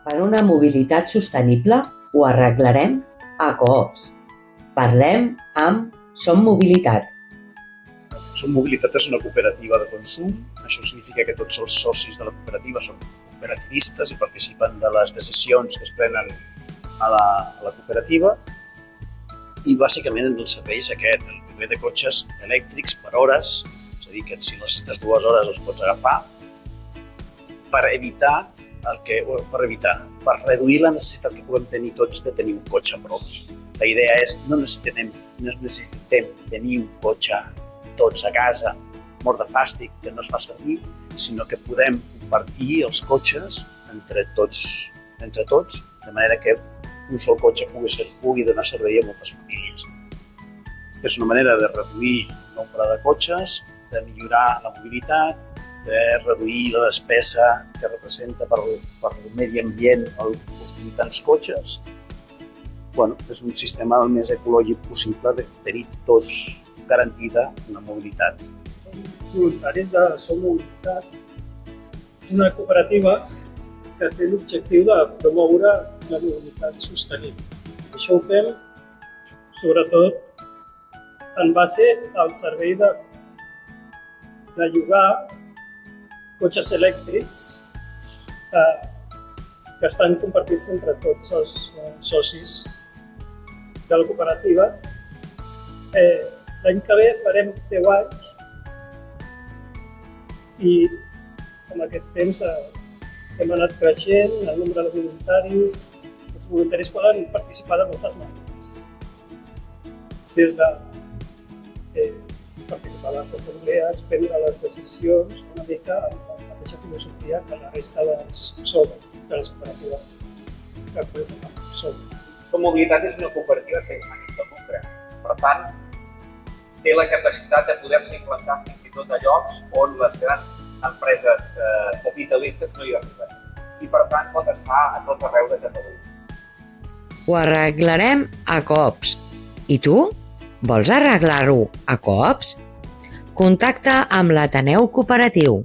Per una mobilitat sostenible ho arreglarem a Coops. Parlem amb Som Mobilitat. Som Mobilitat és una cooperativa de consum. Això significa que tots els socis de la cooperativa són cooperativistes i participen de les decisions que es prenen a la cooperativa. I bàsicament el servei és aquest, el lloguer de cotxes elèctrics per hores, és a dir, que si necessites 2 hores els pots agafar, per reduir la necessitat que puguem tenir tots de tenir un cotxe propi. La idea és no necessitem tenir un cotxe tots a casa, mort de fàstic, que no es fa servir, sinó que podem compartir els cotxes entre tots, de manera que un sol cotxe pugui donar servei a moltes famílies. És una manera de reduir el nombre de cotxes, de millorar la mobilitat, de reduir la despesa que representa per el medi ambient construir tants cotxes. És un sistema el més ecològic possible de tenir tots garantida una mobilitat. Voluntaris de Som Mobilitat és una cooperativa que té l'objectiu de promoure la mobilitat sostenible. Això ho fem sobretot en base al servei de llogar cotxes elèctrics que estan compartits entre tots els socis de la cooperativa. L'any que ve farem 10 anys i en aquest temps hem anat creixent el nombre de voluntaris. Els voluntaris poden participar de moltes maneres. Des de participar a les assemblees, prendre les decisions, una mica amb la mateixa filosofia que la resta dels socis de les cooperatives que comencen amb Som. Som Mobilitat és una cooperativa sense ànim de lucre. Per tant, té la capacitat de poder-se implantar fins i tot a llocs on les grans empreses capitalistes no hi arriben. I per tant pot estar a tot arreu de Catalunya. Ho arreglarem a Coops. I tu? Vols arreglar-ho a Coops? Contacta amb l'Ateneu Cooperatiu.